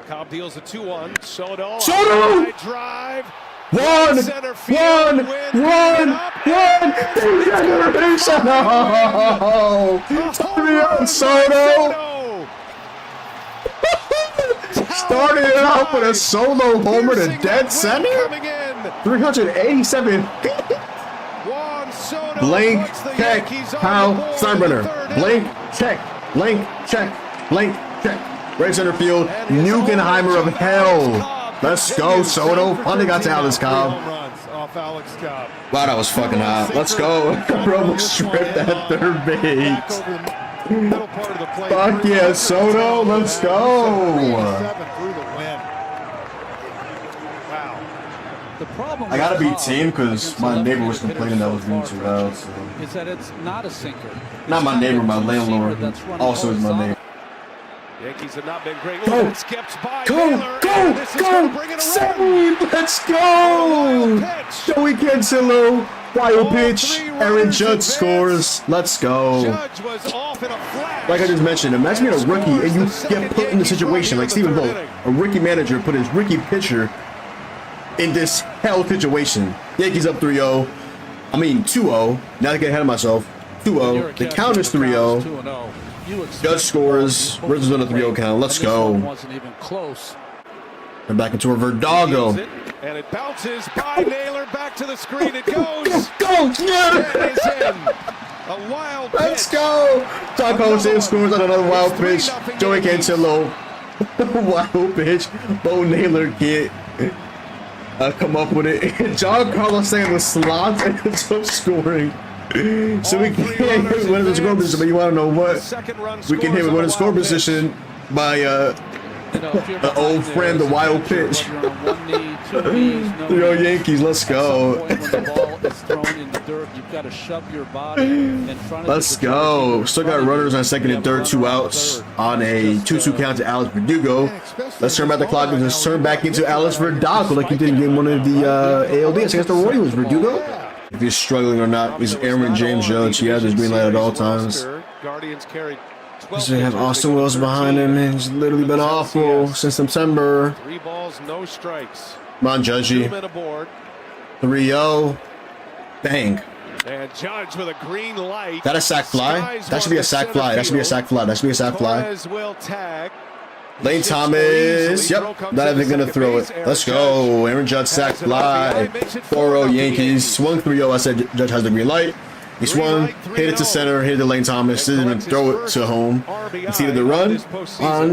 Cobb deals a 2-1. Soto. Drive. One. Soto. Started it off with a solo homer to dead center. 387 feet. Blank check. Kyle Steinbrenner. Blank check. Right center field. Nugenheimer of hell. Let's go, Soto. Finally got to Alcs Cobb. Wow, that was fucking hot. Let's go. Bro, stripped that third base. Fuck yeah, Soto. Let's go. I gotta beat team because my neighbor was complaining that I was doing too loud. So. Is that it's not a sinker. Not my neighbor, my landlord. Also is my neighbor. Yankees have not been great. Go! Save! Let's go! Joey Cancelo, wild pitch. Aaron Judge scores. Let's go. Like I just mentioned, imagine being a rookie and you get put in the situation like Stephen Vogt, a rookie manager put his rookie pitcher in this hell situation. Yankees up 3-0. I mean 2-0. Now I get ahead of myself. 2-0. The count is 3-0. Judge scores. Rizzo's on a 3-0 count. Let's go. And back into a Verdugo. And it bounces by Naylor back to the screen. It goes. Go! Yeah! A wild pitch. Let's go! John Jose scores on another wild pitch. Joey Cancelo. Wild pitch. Bo Naylor can't come up with it. John Carlos staying in the slots and ends up scoring. So we can't hit one of the score position, but you want to know what? We can hit one of the score position by an old friend, the wild pitch. 3-0 Yankees, let's go. Let's go. Still got runners on second and third, 2 outs on a 2-2 count to Alex Verdugo. Let's turn back the clock and just turn back into Alex Verdugo like he did in game 1 of the ALDS against the Royals. Verdugo. If he's struggling or not, he's Aaron James Judge. He has his green light at all times. So they have Austin Wells behind him, and he's literally been awful since September. 3 balls, no strikes. Come on, Judgy. 3-0. Bang. And Judge with a green light. That a sack fly? That should be a sack fly. That should be a sack fly. That should be a sack fly. Lane Thomas. Yep. Not even going to throw it. Let's go. Aaron Judge sack fly. 4-0 Yankees. Swung 3-0. I said Judge has the green light. He swung, hit it to center, hit it to Lane Thomas. Didn't even throw it to home. Conceded the run.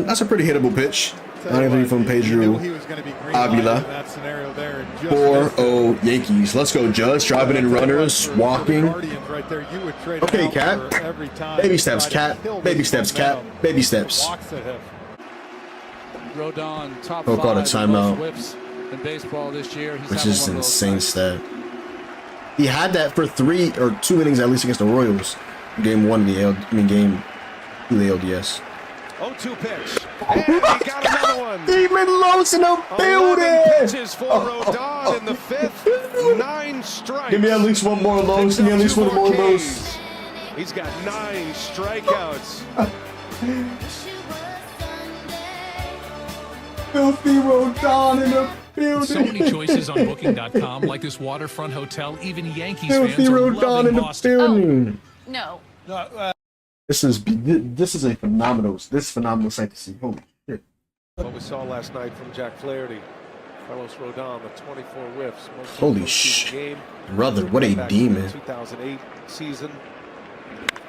That's a pretty hittable pitch. 93 from Pedro Avila. 4-0 Yankees. Let's go, Judge. Driving in runners, walking. Okay, Cat. Baby steps, Cat. Baby steps, Cat. Baby steps. Oh, called a timeout, which is an insane stat. He had that for 3 or 2 innings at least against the Royals. Game 1 of the game 2 of the LDS. 0-2 pitch. And he got another one. Demon Los in the building. Pitches for Rodon in the 5th. 9 strikes. Give me at least one more Los. Give me at least one more Los. He's got 9 strikeouts. Filthy Rodon in the building. So many choices on Booking.com, like this waterfront hotel. Even Yankees Filthy fans are Rodon loving in the Boston. building. No. This is a phenomenal sight to see. Holy shit. What we saw last night from Jack Flaherty. Carlos Rodon, the 24 whiffs. Holy shit. Brother, what a demon. 2008 season.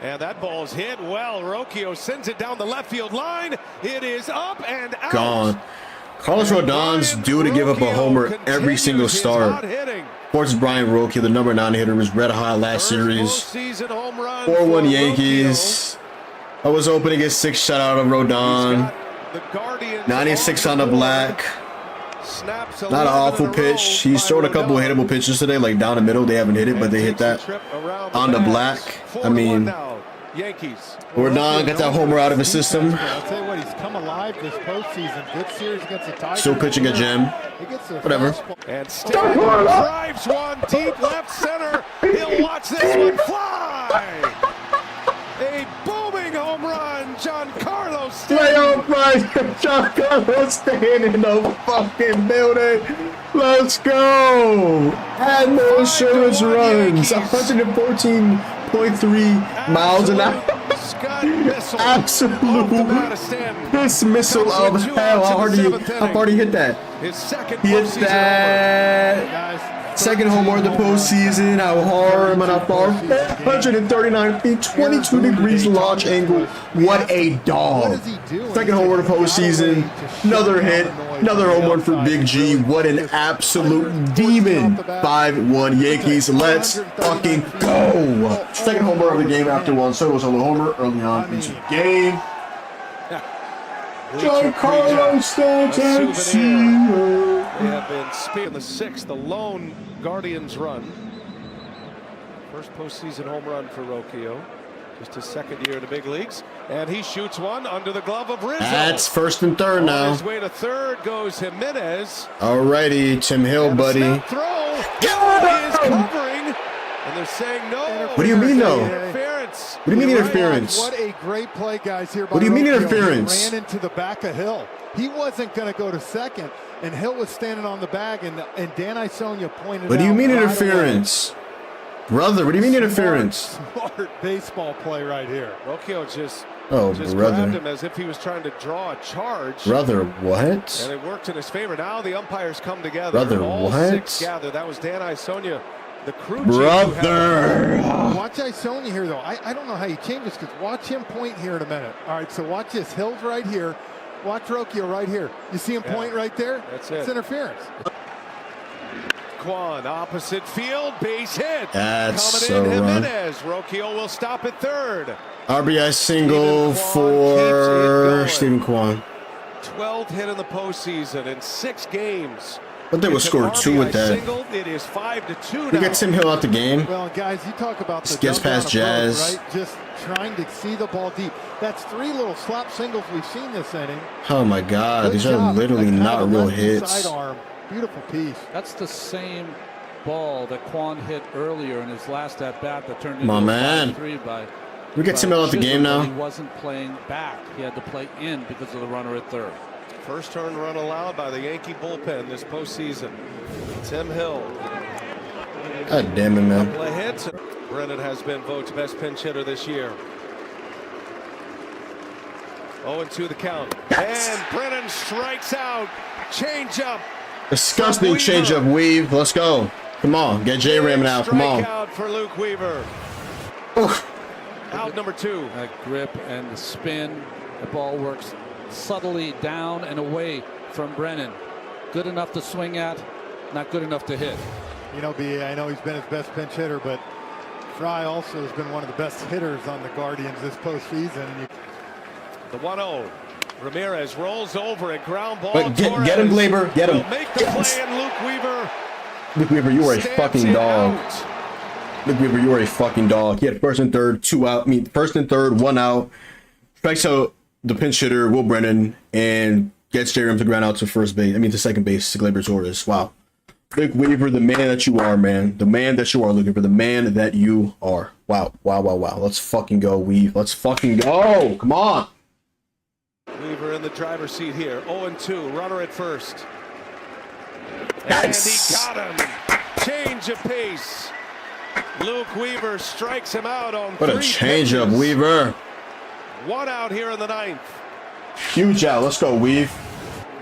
And that ball's hit well. Rocchio sends it down the left field line. It is up and out. Gone. Carlos Rodon's due to give up a homer every single start. Forces Brian Rocchio, the number 9 hitter, was red hot last series. 4-1 Yankees. I was hoping to get 6 shutout of Rodon. 96 on the black. Not an awful pitch. He's thrown a couple of hittable pitches today, like down the middle. They haven't hit it, but they hit that on the black. I mean, Rodon got that homer out of his system. I'll tell you what, he's come alive this postseason. Good series against the Tigers. Still pitching a gem. Whatever. And Stanton drives one deep left center. He'll watch this one fly. A booming home run. Giancarlo Playoff prize. John Carlos staying in the fucking building. Let's go. Add more insurance runs. 114.3 miles an hour. Absolute piss missile of hell. How hard do you hit that? He hit that. Second home run of the postseason. How hard am I not far? 139 feet, 22 degrees launch angle. What a dog. Second home run of the postseason. Another hit. Another home run for Big G. What an absolute demon. 5-1 Yankees. Let's fucking go. Second home run of the game after one solo homer early on into the game. Giancarlo Stanton. They have been speaking the sixth, the lone Guardians run. First postseason home run for Rocchio. Just his second year in the big leagues. And he shoots one under the glove of Rizzo. That's first and third now. On his way to third goes Jimenez. Alrighty, Tim Hill, buddy. Throw. He is covering. And they're saying no. What do you mean, no? Interference. What do you mean interference? What a great play, guys, here by What do you mean Rocchio. interference? He ran into the back of Hill. He wasn't going to go to second, and Hill was standing on the bag, and Dan Isonia pointed out. What do you mean right interference? Brother, what do you mean interference? Smart baseball play right here. Rocchio just Grabbed grabbed him as if he was trying to draw a charge. Brother, what? And it worked in his favor. Now the umpires come together. Brother, all what? six gather. That was Dan Isonia, the crew chief. Brother. Watch Isonia here, though. I don't know how you change this, because watch him point here in a minute. All right, so watch this. Hill's right here. Watch Rocchio right here. You see him point right there? That's it. It's interference. Quan, opposite field, base hit. That's coming in, a run. Jimenez. Rocchio will stop at third. RBI single for Stephen Kwan. 12th hit in the postseason in 6 games. But they will score 2 with that. Single, it is 5-2 We now. get Tim Hill out the game. Well, guys, you talk about the Gets past dumb-down approach, Jazz. right? Just trying to see the ball deep. That's 3 little slap singles we've seen this inning. Oh my God, Good these are job. literally That not kind of real lefty hits. Sidearm. Beautiful piece. That's the same ball that Quan hit earlier in his last at bat that turned Come on, into man. a 5-3 by. We get Tim Hill out the game Chisholm, but now. He wasn't playing back. He had to play in because of the runner at third. First turn run allowed by the Yankee bullpen this postseason. Tim Hill. God damn it, man. Couple of hits. Brennan has been voted best pinch hitter this year. 0-2 the count. And Brennan strikes out. Change up. Disgusting changeup, Weave. Let's go. Come on, get J Ram now. Come on. Strikeout for Luke Weaver. Oof. Out number 2. That grip and the spin. The ball works subtly down and away from Brennan. Good enough to swing at, not good enough to hit. You know, B.A., I know he's been his best pinch hitter, but Fry also has been one of the best hitters on the Guardians this postseason. The 1-0. Ramirez rolls over a ground ball. But get him, Glaber. Get him. Will make the play, and Luke Weaver. Luke Weaver, you are a stamps fucking it dog. out. Luke Weaver, you are a fucking dog. He had first and third, 2 out. I mean, first and third, 1 out. Strikes out the pinch hitter, Will Brennan, and gets J Ram to ground out to first base. I mean, to second base, to Glaber Torres. Wow. Luke Weaver, the man that you are, man. The man that you are, Luke Weaver. The man that you are. Wow. Wow, wow, wow. Let's fucking go, Weave. Let's fucking go. Come on. Weaver in the driver's seat here. 0-2. Runner at first. Nice. And he got him. Change of pace. Luke Weaver strikes him out on What a 3 changeup, pitches. Weaver. 1 out here in the 9th. Huge out. Let's go, Weave.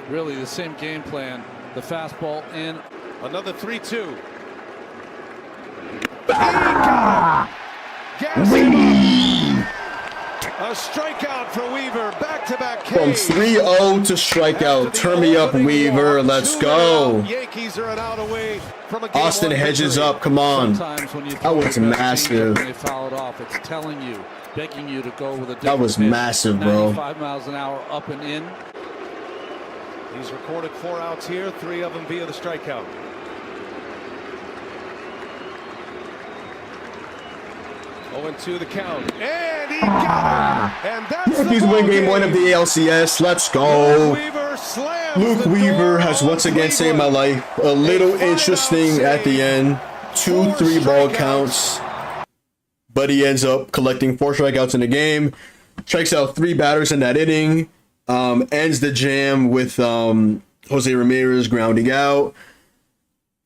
Really the same game plan. The fastball in. Another 3-2. Gas a strikeout for Weaver. Back-to-back From Ks. 3-0 to strikeout. Turn me up, Weaver. Let's go. Yankees are an out away from a game Austin 1 Hedges victory. up. Come on. Sometimes when you That throw was your best massive. changeup and they foul it off, it's telling you, begging you to go with a different That was pitch. massive, bro. 95 miles an hour up and in. He's recorded 4 outs here, 3 of them via the strikeout. To the count, and he got him. And that's Yankees the win ball game 1 of the ALCS. Let's go. Weaver slams Luke the Weaver door has on once again saved my Cleveland. life. A little A 5-out interesting at the end. 2 4 3-ball strikeouts. counts. But he ends up collecting 4 strikeouts in the game. Strikes out 3 batters in that inning. Ends the jam with Jose Ramirez grounding out.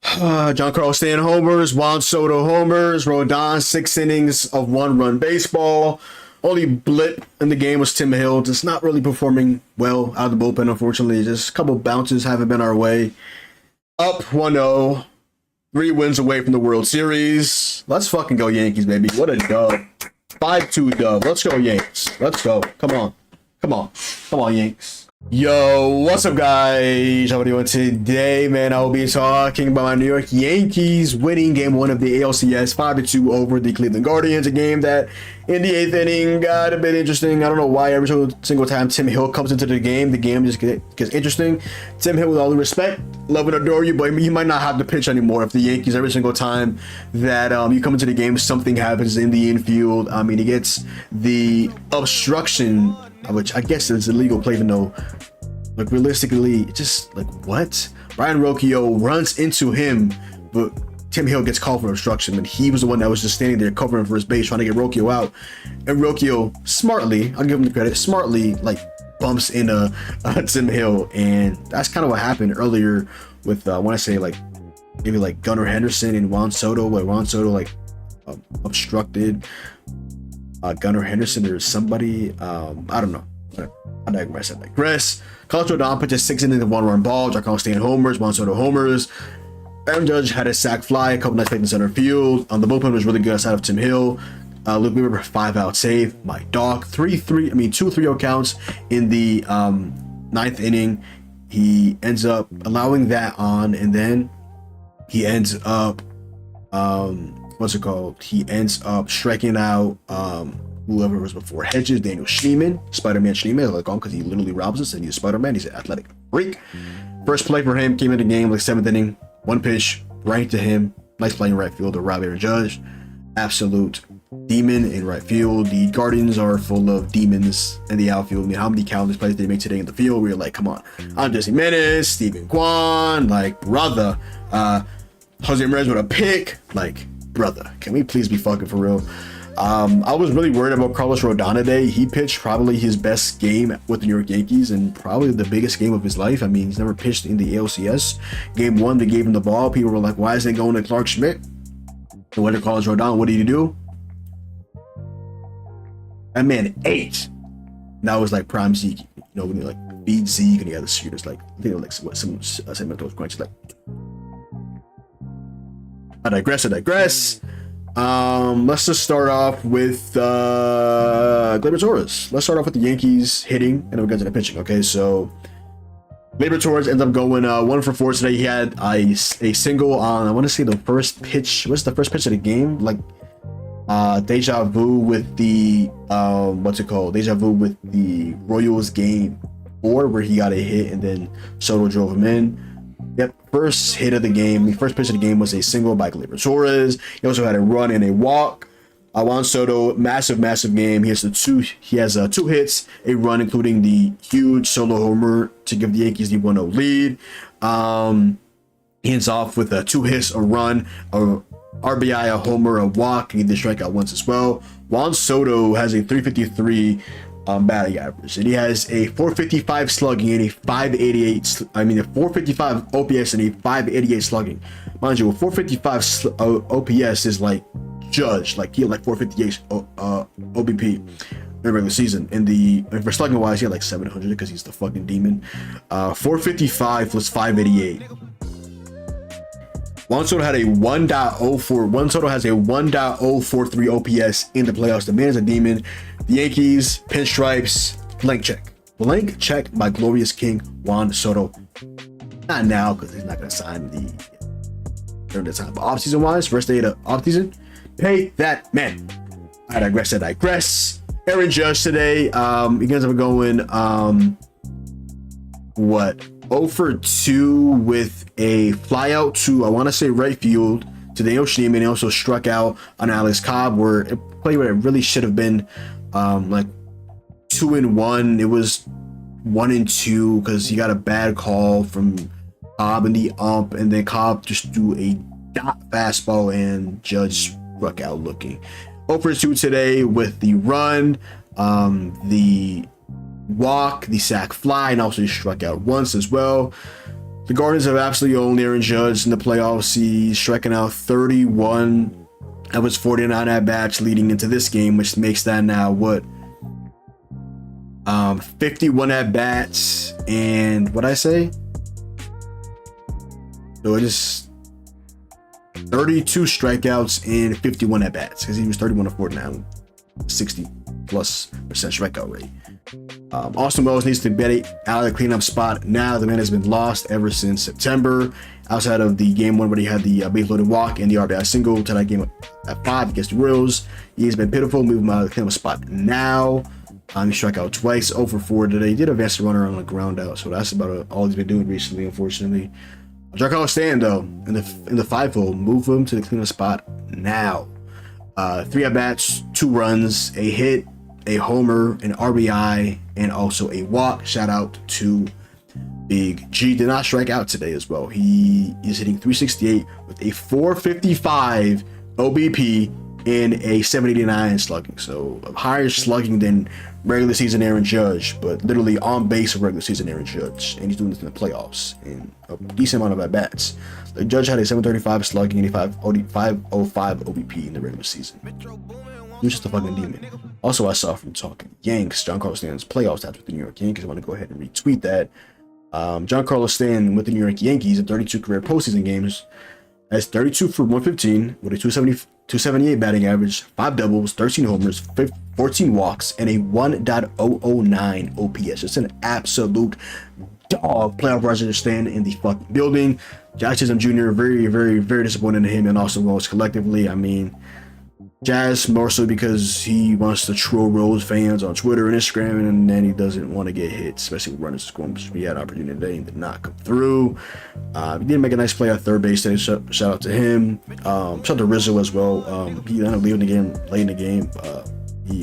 Giancarlo Stanton homers, Juan Soto homers, Rodon 6 innings of 1-run baseball. Only blip in the game was Tim Hill, just not really performing well out of the bullpen, unfortunately. Just a couple bounces haven't been our way. Up 1-0, 3 wins away from the World Series. Let's fucking go Yankees, baby. What a dub. 5-2 dub. Let's go Yanks. Let's go. Come on. Come on. Come on, Yanks. Yo, what's up, guys? How are you doing today, man? I will be talking about my New York Yankees winning game 1 of the ALCS 5-2 over the Cleveland Guardians. A game that in the 8th inning got a bit interesting. I don't know why every single time Tim Hill comes into the game just gets interesting. Tim Hill, with all due respect, love and adore you, but you might not have to pitch anymore if the Yankees, every single time that you come into the game, something happens in the infield. I mean, he gets the obstruction, which I guess is illegal play, even though, like, realistically, just like, what? Brian Rocchio runs into him, but Tim Hill gets called for obstruction, and he was the one that was just standing there covering for his base, trying to get Rocchio out. And Rocchio smartly, I'll give him the credit, smartly, like, bumps into Tim Hill, and that's kind of what happened earlier with, I want to say, like, maybe like Gunnar Henderson and Juan Soto, where Juan Soto, like, obstructed Gunnar Henderson or somebody. I don't know. I digress. Carlos Rodon pitches 6 innings of 1-run ball. Giancarlo Stanton homers. Juan Soto homers. Aaron Judge had a sac fly, a couple nice plays in center field. The bullpen was really good outside of Tim Hill. Luke Weaver 5-out save. My dog 2-3-0 counts in the 9th inning. He ends up allowing that on, and then he ends up he ends up striking out whoever was before Hedges, Daniel Schneemann, Spider-Man Schneemann, like, because he literally robs us and he's Spider-Man. He's an athletic freak. First play for him came in the game, like 7th inning, 1 pitch right to him. Nice play in right field to Rob Aaron Judge. Absolute demon in right field. The Guardians are full of demons in the outfield. I mean, how many countless plays they make today in the field? We were like, come on. Andres Jimenez, Steven Kwan, like, brother. Jose Ramirez with a pick, like, brother, can we please be fucking for real? I was really worried about Carlos Rodon today. He pitched probably his best game with the New York Yankees and probably the biggest game of his life. I mean, he's never pitched in the ALCS. Game 1, they gave him the ball. People were like, why is they going to Clark Schmidt? So what did Carlos Rodon, what did he do? That man ate. That was like prime Zeke. You know, when he like beat Zeke and he had the shooters, like, I think it was like some segment was crunch, like, I digress. Let's just start off with Gleyber Torres. Let's start off with the Yankees hitting, and then we'll get to the pitching. Okay, so Gleyber Torres ends up going 1 for 4 today. He had a single on, I want to say, the first pitch. What's the first pitch of the game? Like deja vu with the Deja vu with the Royals game 4, where he got a hit and then Soto drove him in. Yep, first hit of the game. The first pitch of the game was a single by Gleyber Torres. He also had a run and a walk. Juan Soto, massive game. He has 2 hits, a run, including the huge solo homer to give the Yankees the 1-0 lead. He ends off with 2 hits, a run, a RBI, a homer, a walk, and he did strike out once as well. Juan Soto has a 353 batting average, and he has a 455 slugging and a 588. A 455 OPS and a 588 slugging. Mind you, a 455 OPS is like Judge, like he had like 458 OBP in the regular season. For slugging wise, he had like 700 because he's the fucking demon. 455 was 588. Juan Soto had a 1.04. Juan Soto has a 1.043 OPS in the playoffs. The man is a demon. The Yankees, pinstripes, blank check. Blank check by glorious king Juan Soto. Not now, because he's not going to sign during the time. But offseason wise, first day of the offseason, pay that man. I digress. Aaron Judge today, he ends up going 0 for 2 with a fly out to, I want to say, right field to Daniel Schneemann. He also struck out on Alex Cobb, where a play where it really should have been like 2-1. It was 1-2 because he got a bad call from Cobb in the ump, and then Cobb just threw a dot fastball and Judge struck out looking. 0 for 2 today with the run, the walk, the sac fly, and also he struck out once as well. The Guardians have absolutely owned Aaron Judge in the playoffs. He's striking out 31 of his 49 at-bats leading into this game, which makes that now what? 51 at-bats and what I say? So it is 32 strikeouts and 51 at-bats because he was 31 to 49, 60+% strikeout rate. Austin Wells needs to get out of the cleanup spot now. The man has been lost ever since September. Outside of the game one where he had the base loaded walk and the RBI single to that game at 5 against the Royals, he's been pitiful. Move him out of the cleanup spot now. He struck out twice, 0 for 4 today. He did advance the runner on the ground out, so that's about all he's been doing recently, unfortunately. Giancarlo Stanton, though, in the 5-hole, move him to the cleanup spot now. 3 at-bats, 2 runs, a hit, a homer, an RBI, and also a walk. Shout out to Big G. Did not strike out today as well. He is hitting 368 with a 455 OBP and a 789 slugging. So higher slugging than regular season Aaron Judge, but literally on base of regular season Aaron Judge. And he's doing this in the playoffs and a decent amount of at-bats. The Judge had a 735 slugging and a 505 OBP in the regular season. He's just a fucking demon. Also, I saw from Talking Yanks, Giancarlo Stanton's playoff stats with the New York Yankees. I want to go ahead and retweet that. Giancarlo Stanton with the New York Yankees in 32 career postseason games has 32 for 115 with a 278 batting average, 5 doubles, 13 homers, 14 walks, and a 1.009 OPS. It's an absolute dog. Playoff Roger Stanton in the fucking building. Josh Chisholm Jr. very, very, very disappointed in him and also Wells collectively. I mean, Jazz more so because he wants to troll Rose fans on Twitter and Instagram, and then he doesn't want to get hit, especially with runners scoring. He had an opportunity today and did not come through. He did make a nice play at third base today. Shout out to him. Shout out to Rizzo as well. He ended up leaving the game late in the game. He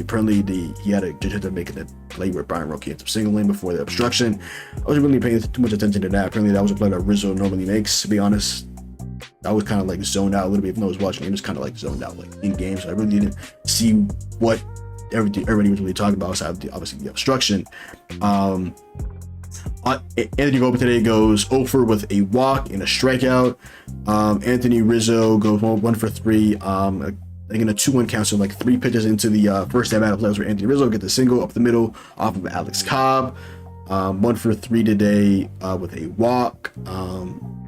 had a good hit to make that play where Brian Roque hit the single lane before the obstruction. I wasn't really paying too much attention to that. Apparently that was a play that Rizzo normally makes, to be honest. I was kind of like zoned out a little bit. If I was watching, I was kind of like zoned out like in games. So I really didn't see what everybody was really talking about outside of obviously the obstruction. Anthony Volpe today goes 0 for with a walk and a strikeout. Anthony Rizzo goes 1 for 3. I think in a 2-1 count, so like 3 pitches into the first at bat of playoffs where Anthony Rizzo get the single up the middle off of Alcs Cobb. 1 for 3 today with a walk.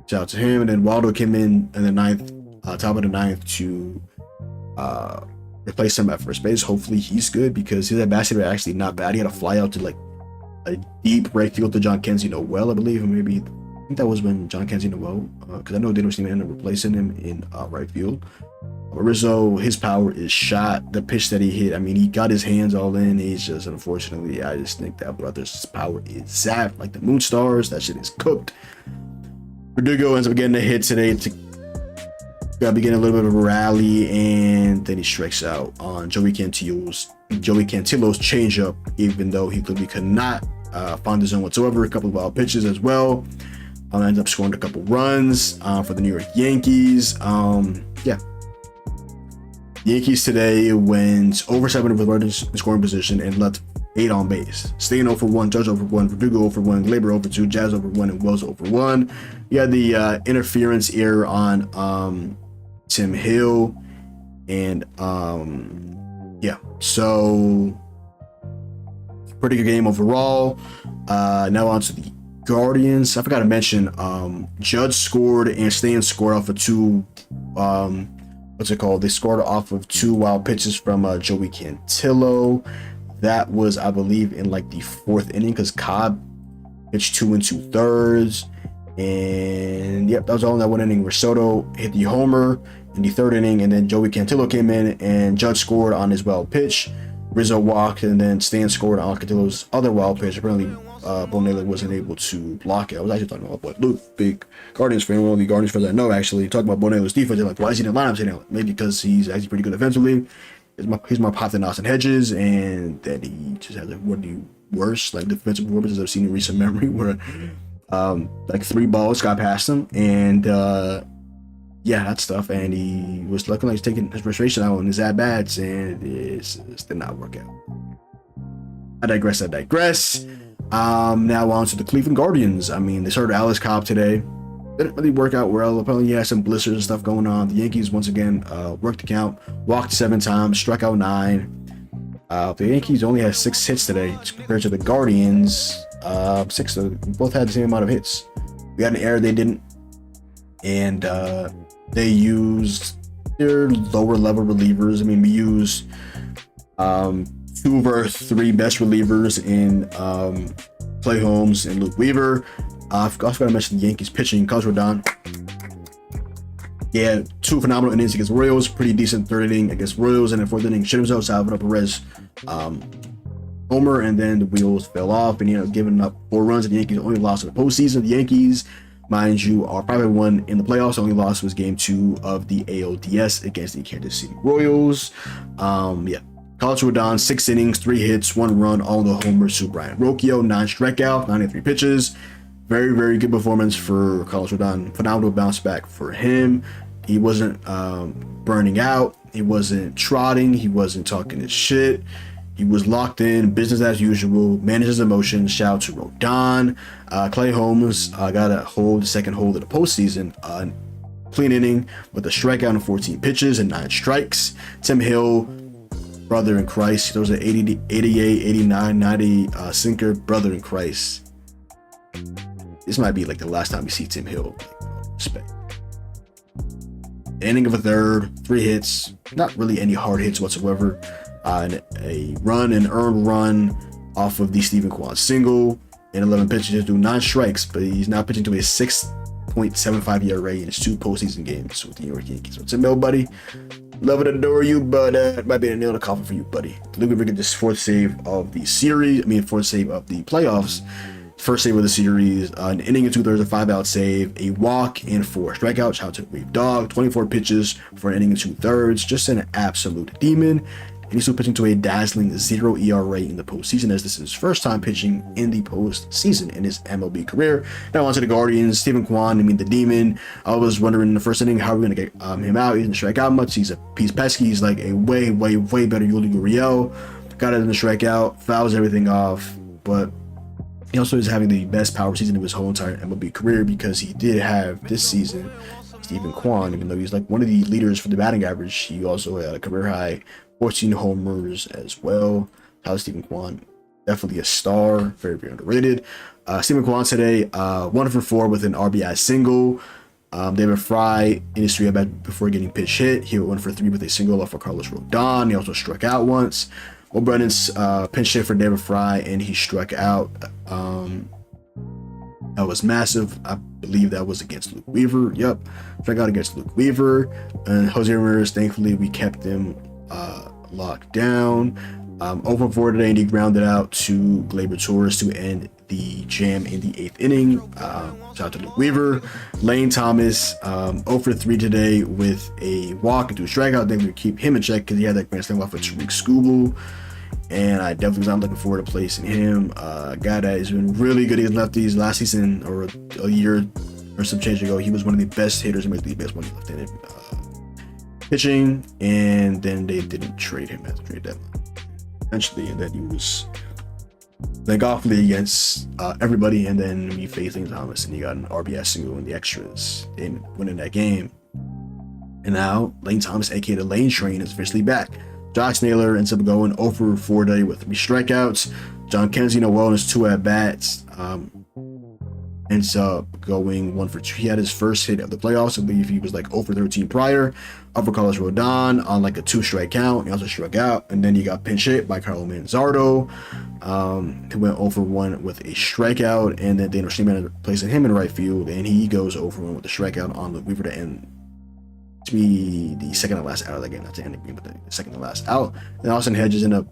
Shout out to him. And then Waldo came in the ninth, top of the ninth to replace him at first base. Hopefully he's good because his at-bats were actually not bad. He had a fly out to like a deep right field to John Kenzie Noel, I believe, or maybe I think that was when John Kenzie Noel, because I know they didn't end up replacing him in right field. Rizzo, his power is shot. The pitch that he hit, I mean, he got his hands all in. He's just, unfortunately, I just think that brother's power is zapped like the Moon Stars. That shit is cooked. Verdugo ends up getting a hit today to begin a little bit of a rally, and then he strikes out on Joey Cantillo's changeup, even though he clearly could not find the zone whatsoever. A couple of wild pitches as well. Ends up scoring a couple runs for the New York Yankees. Yankees today went over 7 with runners in scoring position and left 8 on base. Stain 0 for 1, Judge 0 for 1, Verdugo 0 for 1, Glaber 0 for 2, Jazz 0 for 1, and Wells 0 for 1. You had the interference error on Tim Hill, and so pretty good game overall. Now on to the Guardians. I forgot to mention Judge scored and Stan scored off of 2 they scored off of 2 wild pitches from Joey Cantillo. That was, I believe, in like the 4th inning because Cobb pitched 2 2/3. And yep, that was all in that 1 inning where Soto hit the homer in the 3rd inning, and then Joey Cantillo came in and Judge scored on his wild pitch. Rizzo walked, and then Stan scored on Cantillo's other wild pitch. Apparently, Bo Naylor wasn't able to block it. I was actually talking about Luke, big Guardians fan, one of the Guardians fans I know, actually, talking about Bo Naylor's defense. They're like, why is he in the lineup today? Maybe because he's actually pretty good defensively. He's more popped than Austin Hedges, and that he just has one of the worst like defensive performances I've seen in recent memory, where like 3 balls got past him, and that stuff, and he was looking like he's taking his frustration out on his at-bats, and it just did not work out. I digress. Now on to the Cleveland Guardians. I mean, they started Alcs today. Didn't really work out well. Apparently, he had some blisters and stuff going on. The Yankees, once again, worked the count, walked 7 times, struck out 9. The Yankees only had 6 hits today compared to the Guardians. 6. So both had the same amount of hits. We had an error, they didn't. And they used their lower level relievers. I mean, we used 2 of our 3 best relievers in Clay Holmes and Luke Weaver. I also got to mention the Yankees pitching. Carlos Rodon, yeah, 2 phenomenal innings against Royals. Pretty decent 3rd inning against Royals, and then 4th inning shit himself. Salvador Perez homer, and then the wheels fell off, and giving up 4 runs. And the Yankees only lost in the postseason. The Yankees, mind you, are probably won in the playoffs. The only loss was Game 2 of the ALDS against the Kansas City Royals. Yeah. Carlos Rodon, 6 innings, 3 hits, 1 run, all the homers to Brian Rocchio, 9 strikeouts, 93 pitches. Very, very good performance for Carlos Rodon. Phenomenal bounce back for him. He wasn't burning out. He wasn't trotting. He wasn't talking his shit. He was locked in, business as usual, managed his emotions. Shout out to Rodon. Clay Holmes got a hold, the second hold of the postseason. Clean inning with a strikeout and 14 pitches and 9 strikes. Tim Hill, brother in Christ. Those are 80, 88, 89, 90 sinker, brother in Christ. This might be like the last time we see Tim Hill. Respect. Inning of a 3rd, 3 hits, not really any hard hits whatsoever. And a run, an earned run off of the Stephen Kwan single. In 11 pitches, do 9 strikes, but he's now pitching to a 6.75 ERA in his 2 postseason games with the New York Yankees. So Tim Hill, buddy, love and adore you, but it might be a nail in the coffin for you, buddy. Luke Weaver gets his 4th save of the series. 4th save of the playoffs. First save of the series, an inning and 2/3, a 5-out save, a walk, and 4 strikeouts. Shout out to the Wave Dog. 24 pitches for an inning and 2/3. Just an absolute demon. And he's still pitching to a dazzling 0 ERA in the postseason, as this is his first time pitching in the postseason in his MLB career. Now on to the Guardians. Stephen Kwan, the demon. I was wondering in the first inning how we're going to get him out. He didn't strike out much. He's pesky. He's like a way better Yuli Gurriel. Got it in the strikeout, fouls everything off, but he also is having the best power season of his whole entire MLB career, because he did have this season Stephen Kwan, even though he's like one of the leaders for the batting average. He also had a career high 14 homers as well. How's Stephen Kwan? Definitely a star, very, very underrated. Stephen Kwan today, 1 for 4 with an RBI single. David Fry in his 3 at bat before getting pitch hit. He went 1 for 3 with a single off of Carlos Rodon. He also struck out once. Will Brennan's pinch hit for David Fry, and he struck out. That was massive. I believe that was against Luke Weaver. Yep, struck out against Luke Weaver. And Jose Ramirez, thankfully, we kept him locked down. 0 for 4 today, and he grounded out to Gleyber Torres to end the jam in the 8th inning. Shout out to Luke Weaver. Lane Thomas, 0 for 3 today with a walk and 2 strikeouts. I think we keep him in check because he had that grand slam off of Tariq Skubal. And I definitely was not looking forward to placing him. A guy that has been really good against lefties last season, or a year or some change ago. He was one of the best hitters in the best one left-handed pitching, and then they didn't trade him at the trade deadline eventually, and then he was like awfully against everybody, and then we faced Lane Thomas, and he got an RBI single in the extras in winning that game. And now Lane Thomas, aka the Lane Train, is officially back. Josh Naylor ends up going 0 for 4 today with 3 strikeouts. John Kenzie Noel in his 2 at bats ends up going 1 for 2. He had his first hit of the playoffs. I believe he was like 0 for 13 prior. Up for Carlos Rodon on like a 2-strike count. He also struck out, and then he got pinch hit by Carlos Manzardo. He went 0 for 1 with a strikeout, and then Daniel Schneemann placing him in right field, and he goes 0 for 1 with a strikeout on Luke Weaver to end, to be the second to last out of the game. Not to end the game, but the second to last out. And Austin Hedges ended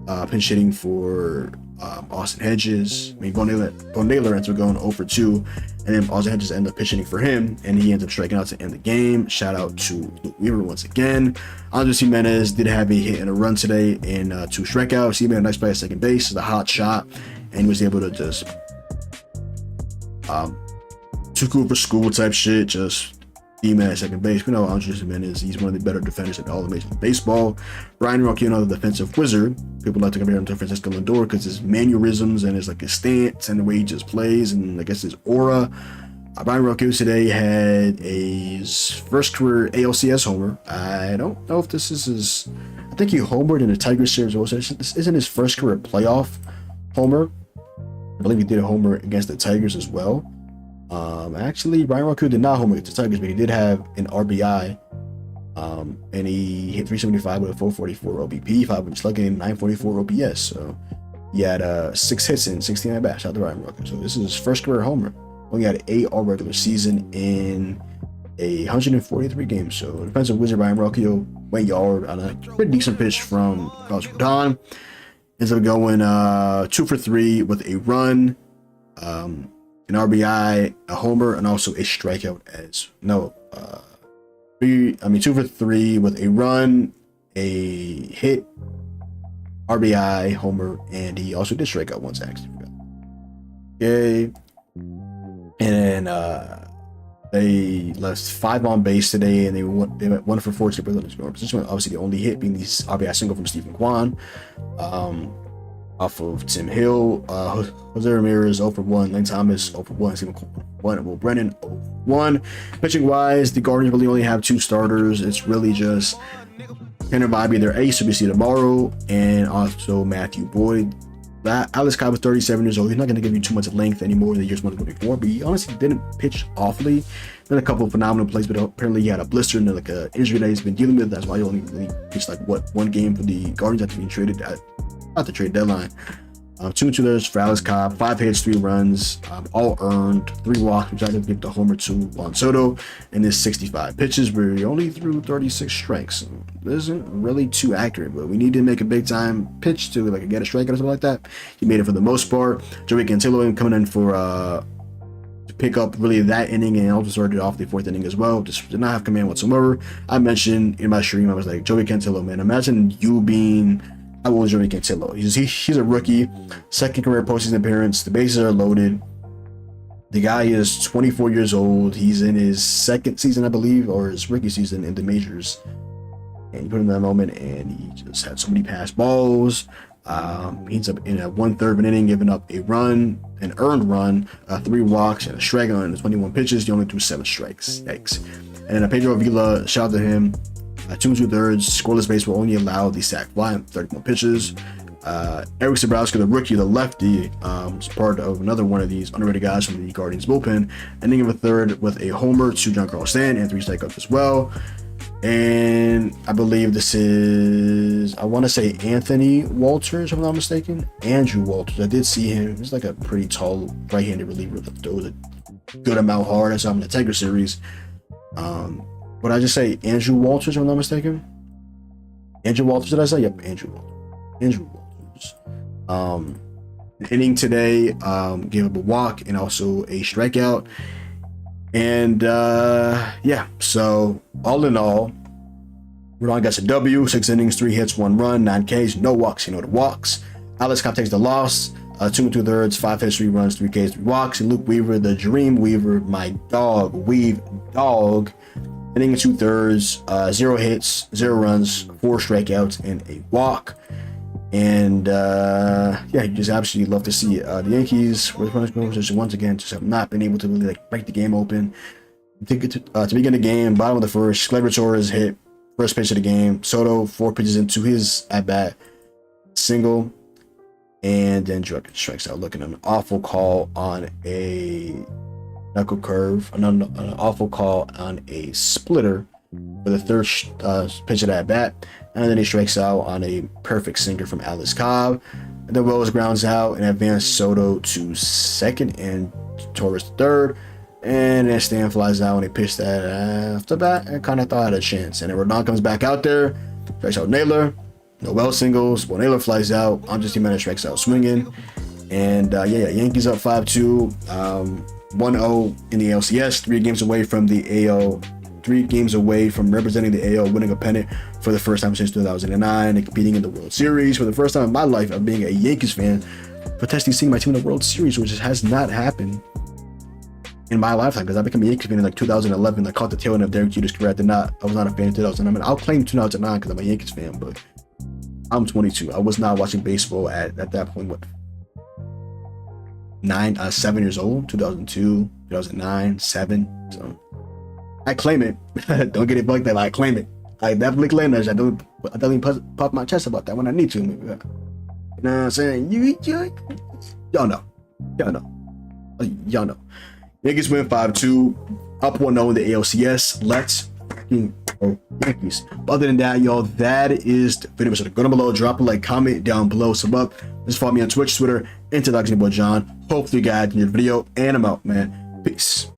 up pinch hitting for Austin Hedges. Bo Naylor ends up going 0 for 2, and then Austin Hedges ended up pinch hitting for him, and he ends up striking out to end the game. Shout out to Luke Weaver once again. Andres Jimenez did have a hit and a run today and 2 strikeouts. He made a nice play at second base. It's a hot shot, and he was able to just too cool for school type shit. Just D-man at second base. We know Andres Gimenez, he's one of the better defenders in all of Major League Baseball. Brian Roque, another defensive wizard. People like to compare him to Francisco Lindor because his mannerisms and his stance and the way he just plays and I guess his aura. Brian Roque today had his first career ALCS homer. I don't know if this is his. I think he homered in the Tigers series also. This isn't his first career playoff homer. I believe he did a homer against the Tigers as well. Actually, Brian Roque did not homer against the Tigers, but he did have an RBI. And he hit 375 with a 444 OBP, 5 slugging, 944 OPS. So he had 6 hits in 16 at bats. Shout out to Brian Roque. So this is his first career homer. Only had 8 all regular season in 143 games. So defensive wizard Brian Roque went yard on a pretty decent pitch from Carlos Rodon. Ends up going 2 for 3 with a run, an RBI, a homer, and also a strikeout. 2 for 3 with a run, a hit, RBI, homer, and he also did strike out once actually. Okay. And they left 5 on base today, and they went 1 for 4 to the scoring position. Obviously, the only hit being the RBI single from Stephen Kwan off of Tim Hill. Jose Ramirez 0 for 1, Lane Thomas 0 for 1, Stephen Kwan 1, and Will Brennan 0 for 1. Pitching wise, the Guardians really only have 2 starters. It's really just Tanner Bobby, their ace, will be seen tomorrow, and also Matthew Boyd. Alcs Cobb is 37 years old. He's not going to give you too much length anymore than years 1 before, but he honestly didn't pitch awfully. Been a couple of phenomenal plays, but apparently he had a blister and an injury that he's been dealing with. That's why he only really pitched 1 game for the Guardians after being traded at the trade deadline. 2 2 for Alcs Cobb, 5 hits, 3 runs, all earned, 3 walks, which I did give the homer to Juan Soto, and his 65 pitches where he only threw 36 strikes. This isn't really too accurate, but we need to make a big time pitch to get a strikeout or something like that. He made it for the most part. Joey Cantillo coming in for to pick up really that inning, and also started off the 4th inning as well. Just did not have command whatsoever. I mentioned in my stream, I was like, Joey Cantillo, man, imagine you being. How old is Joey Cantillo? He's a rookie, 2nd career postseason appearance. The bases are loaded. The guy is 24 years old. He's in his 2nd season, I believe, or his rookie season in the majors. And you put him in that moment, and he just had so many pass balls. He ends up in a 1/3 of an inning, giving up a run, an earned run, 3 walks, and a strikeout on 21 pitches. He only threw 7 strikes. Yikes. And then Pedro Avila, shout out to him. 2 2/3 scoreless base will only allow the sac fly on 31 pitches. Eric Sabrowski, the rookie, the lefty, is part of another one of these underrated guys from the Guardians bullpen. Ending of a 3rd with a homer to Giancarlo Stanton and 3 strikeouts as well. And I believe this is, I want to say Anthony Walters, if I'm not mistaken. Andrew Walters. I did see him. He's like a pretty tall right-handed reliever that throws a good amount hard. I saw him in the Tiger series. What did I just say? Andrew Walters, if I'm not mistaken? Andrew Walters, did I say? Yep, Andrew Walters. Andrew Walters. The inning today gave up a walk and also a strikeout. And yeah, so all in all, Rodon gets a W, 6 innings, 3 hits, 1 run, 9 Ks, no walks, the walks. Alcs Cobb takes the loss, 2 2/3, 5 hits, 3 runs, 3 Ks, 3 walks. And Luke Weaver, the Dream Weaver, my dog, inning and 2/3, 0 hits, 0 runs, 4 strikeouts, and a walk. And yeah, you just absolutely love to see the Yankees with runners scoring position once again just have not been able to really break the game open. To begin the game, bottom of the 1st, Gleyber Torres hit first pitch of the game. Soto 4 pitches into his at bat, single, and then Drucker strikes out, looking at an awful call on a knuckle curve, an awful call on a splitter for the 3rd pitch of that bat, and then he strikes out on a perfect sinker from Alcs Cobb. And then Wells grounds out and advances Soto to 2nd and Torres to 3rd, and then Stan flies out and he pitched that off the bat and kind of thought I had a chance. And then Rodon comes back out there, strikes out Naylor, no Wells singles. Well, Naylor flies out, Andres Gimenez strikes out swinging, and yeah, Yankees up 5-2, 1-0 in the LCS, 3 games away from the AL. 3 games away from representing the AL, winning a pennant for the first time since 2009, and competing in the World Series for the first time in my life of being a Yankees fan, potentially seeing my team in the World Series, which has not happened in my lifetime, because I became a Yankees fan in like 2011. I caught the tail end of Derek Jeter's career. I was not a fan in 2009. I'll claim 2009 because I'm a Yankees fan, but I'm 22. I was not watching baseball at that point. What, 7 years old? 2002, 2009, 7. So I claim it. Don't get it bugged that I claim it. I definitely claim that. I definitely pop my chest about that when I need to. You know what I'm saying? Y'all know. Y'all know. Yankees win 5-2, up 1-0 in the ALCS. Let's fucking go Yankees. But other than that, y'all, that is the video. So go down below, drop a like, comment down below, sub up. Just follow me on Twitch, Twitter, and TikTok, boy John. Hopefully you guys enjoyed the video, and I'm out, man. Peace.